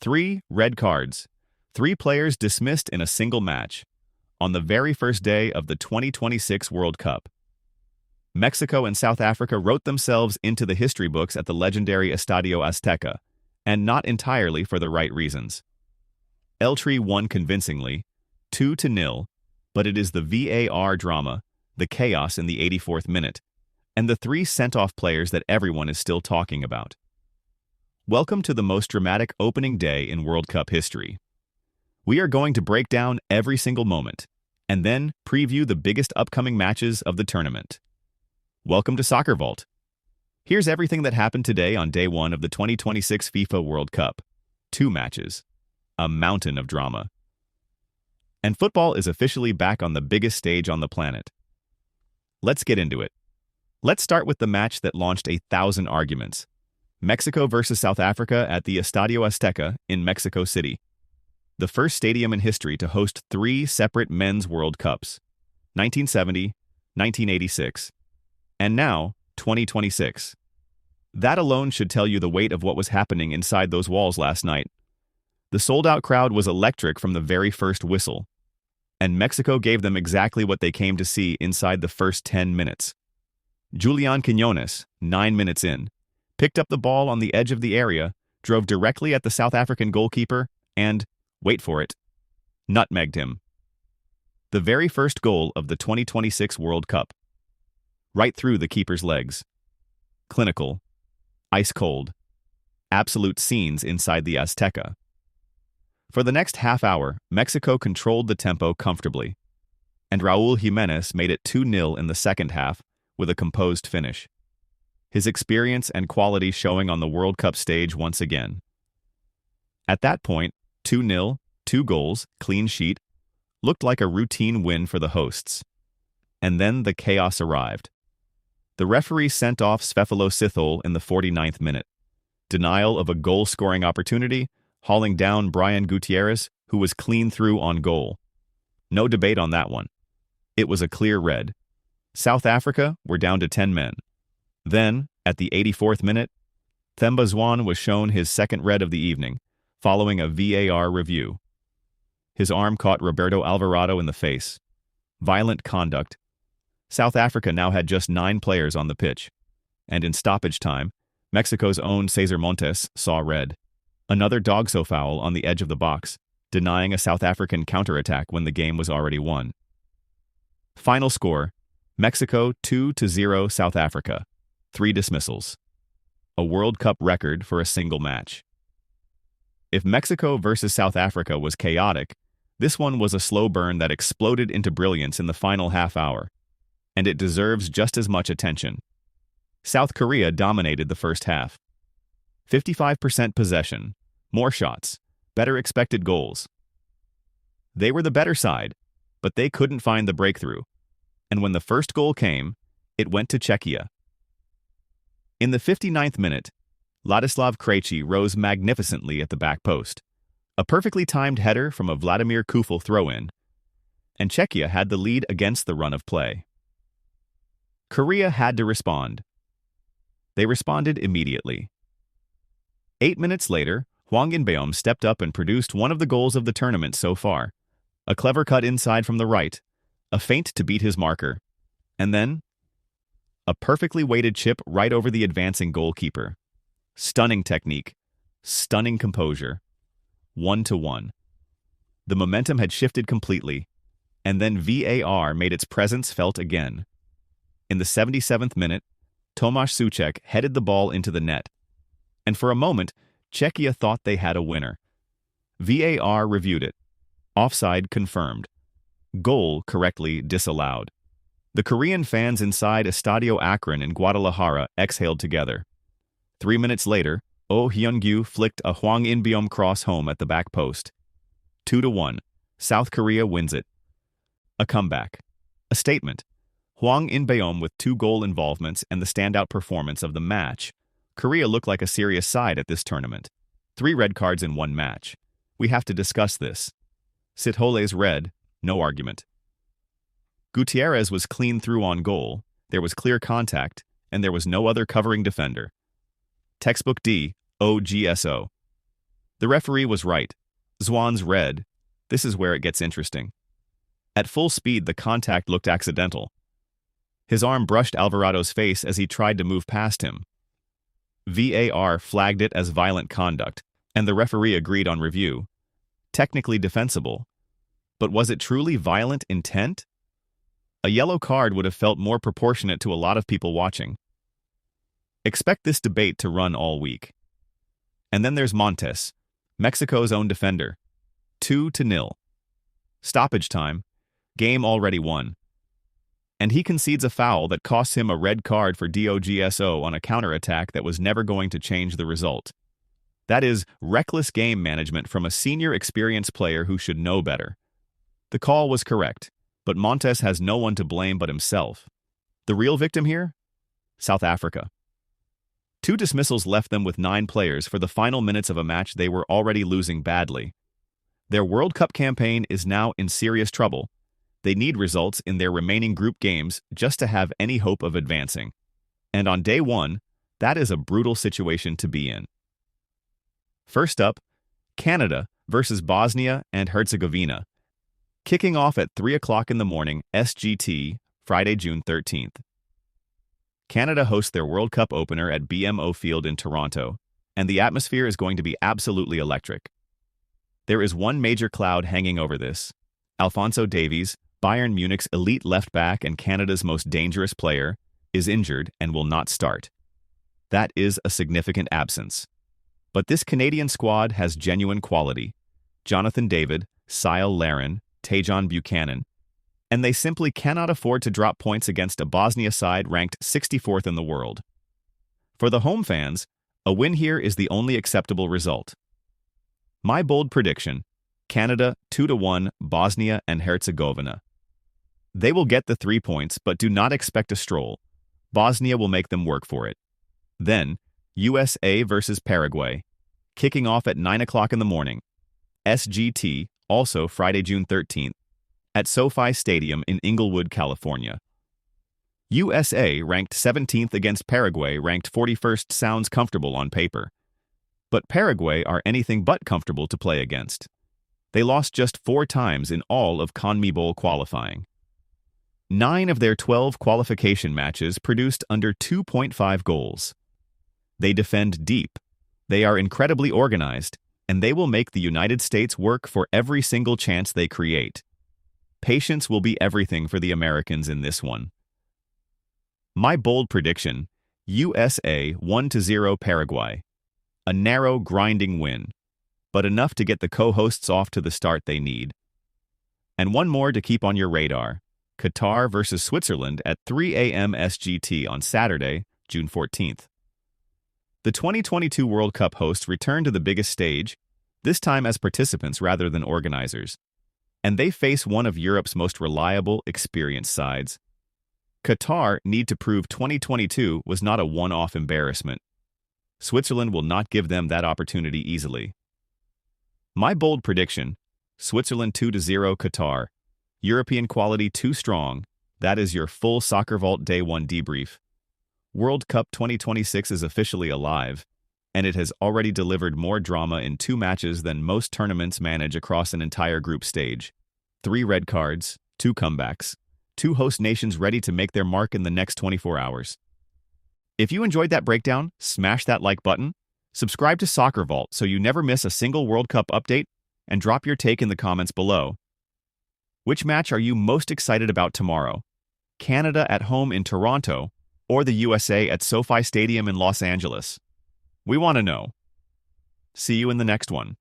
3 red cards. 3 players dismissed in a single match. On the very first day of the 2026 World Cup. Mexico and South Africa wrote themselves into the history books at the legendary Estadio Azteca, and not entirely for the right reasons. El Tri won convincingly, 2-0, but it is the VAR drama, the chaos in the 84th minute, and the 3 sent-off players that everyone is still talking about. Welcome to the most dramatic opening day in World Cup history. We are going to break down every single moment, and then preview the biggest upcoming matches of the tournament. Welcome to SoccerVault. Here's everything that happened today on day 1 of the 2026 FIFA World Cup. 2 matches. A mountain of drama. And football is officially back on the biggest stage on the planet. Let's get into it. Let's start with the match that launched 1,000 arguments. Mexico versus South Africa at the Estadio Azteca in Mexico City. The first stadium in history to host 3 separate men's World Cups. 1970, 1986, and now 2026. That alone should tell you the weight of what was happening inside those walls last night. The sold-out crowd was electric from the very first whistle, and Mexico gave them exactly what they came to see inside the first 10 minutes. Julián Quiñones, 9 minutes in, picked up the ball on the edge of the area, drove directly at the South African goalkeeper, and, wait for it, nutmegged him. The very first goal of the 2026 World Cup. Right through the keeper's legs. Clinical. Ice cold. Absolute scenes inside the Azteca. For the next half hour, Mexico controlled the tempo comfortably, and Raúl Jiménez made it 2-0 in the second half with a composed finish. His experience and quality showing on the World Cup stage once again. At that point, 2-0, 2 goals, clean sheet, looked like a routine win for the hosts. And then the chaos arrived. The referee sent off Sphephelo Sithole in the 49th minute. Denial of a goal-scoring opportunity, hauling down Brian Gutierrez, who was clean through on goal. No debate on that one. It was a clear red. South Africa were down to 10 men. Then, at the 84th minute, Themba Zwane was shown his second red of the evening, following a VAR review. His arm caught Roberto Alvarado in the face. Violent conduct. South Africa now had just 9 players on the pitch, and in stoppage time, Mexico's own César Montes saw red. Another dogso foul on the edge of the box, denying a South African counterattack when the game was already won. Final score, Mexico 2-0 South Africa. 3 dismissals. A World Cup record for a single match. If Mexico versus South Africa was chaotic, this one was a slow burn that exploded into brilliance in the final half hour, and it deserves just as much attention. South Korea dominated the first half. 55% possession, more shots, better expected goals. They were the better side, but they couldn't find the breakthrough, and when the first goal came, it went to Czechia. In the 59th minute, Ladislav Krejci rose magnificently at the back post. A perfectly timed header from a Vladimir Kufel throw-in, and Czechia had the lead against the run of play. Korea had to respond. They responded immediately. 8 minutes later, Hwang In-beom stepped up and produced one of the goals of the tournament so far. A clever cut inside from the right, a feint to beat his marker, and then a perfectly weighted chip right over the advancing goalkeeper. Stunning technique. Stunning composure. 1-1. The momentum had shifted completely, and then VAR made its presence felt again. In the 77th minute, Tomáš Souček headed the ball into the net, and for a moment, Czechia thought they had a winner. VAR reviewed it. Offside confirmed. Goal correctly disallowed. The Korean fans inside Estadio Akron in Guadalajara exhaled together. 3 minutes later, Oh Hyeon-gyu flicked a Hwang In-beom cross home at the back post. 2-1. South Korea wins it. A comeback. A statement. Hwang In-beom with 2 goal involvements and the standout performance of the match. Korea looked like a serious side at this tournament. 3 red cards in 1 match. We have to discuss this. Sithole's red, no argument. Gutierrez was clean through on goal, there was clear contact, and there was no other covering defender. Textbook D, OGSO. The referee was right. Zwane's red. This is where it gets interesting. At full speed, the contact looked accidental. His arm brushed Alvarado's face as he tried to move past him. VAR flagged it as violent conduct, and the referee agreed on review. Technically defensible. But was it truly violent intent? A yellow card would have felt more proportionate to a lot of people watching. Expect this debate to run all week. And then there's Montes, Mexico's own defender. 2-0. Stoppage time. Game already won. And he concedes a foul that costs him a red card for DOGSO on a counterattack that was never going to change the result. That is reckless game management from a senior experienced player who should know better. The call was correct, but Montes has no one to blame but himself. The real victim here? South Africa. 2 dismissals left them with 9 players for the final minutes of a match they were already losing badly. Their World Cup campaign is now in serious trouble. They need results in their remaining group games just to have any hope of advancing. And on day 1, that is a brutal situation to be in. First up, Canada versus Bosnia and Herzegovina. Kicking off at 3 o'clock in the morning, SGT, Friday, June 13th. Canada hosts their World Cup opener at BMO Field in Toronto, and the atmosphere is going to be absolutely electric. There is one major cloud hanging over this. Alphonso Davies, Bayern Munich's elite left-back and Canada's most dangerous player, is injured and will not start. That is a significant absence. But this Canadian squad has genuine quality. Jonathan David, Sile Larin, Tajon Buchanan, and they simply cannot afford to drop points against a Bosnia side ranked 64th in the world. For the home fans, a win here is the only acceptable result. My bold prediction, Canada 2-1 Bosnia and Herzegovina. They will get the 3 points, but do not expect a stroll. Bosnia will make them work for it. Then, USA versus Paraguay, kicking off at 9 o'clock in the morning. SGT, also Friday, June 13th, at SoFi Stadium in Inglewood, California. USA, ranked 17th against Paraguay, ranked 41st, sounds comfortable on paper. But Paraguay are anything but comfortable to play against. They lost just 4 times in all of CONMEBOL qualifying. 9 of their 12 qualification matches produced under 2.5 goals. They defend deep. They are incredibly organized, and they will make the United States work for every single chance they create. Patience will be everything for the Americans in this one. My bold prediction, USA 1-0 Paraguay. A narrow, grinding win, but enough to get the co-hosts off to the start they need. And one more to keep on your radar, Qatar versus Switzerland at 3 AM SGT on Saturday, June 14th. The 2022 World Cup hosts return to the biggest stage, this time as participants rather than organizers. And they face one of Europe's most reliable, experienced sides. Qatar need to prove 2022 was not a one-off embarrassment. Switzerland will not give them that opportunity easily. My bold prediction, Switzerland 2-0 Qatar. European quality too strong. That is your full SoccerVault Day 1 debrief. World Cup 2026 is officially alive, and it has already delivered more drama in 2 matches than most tournaments manage across an entire group stage. 3 red cards, 2 comebacks, 2 host nations ready to make their mark in the next 24 hours. If you enjoyed that breakdown, smash that like button, subscribe to SoccerVault so you never miss a single World Cup update, and drop your take in the comments below. Which match are you most excited about tomorrow? Canada at home in Toronto, or the USA at SoFi Stadium in Los Angeles? We want to know. See you in the next one.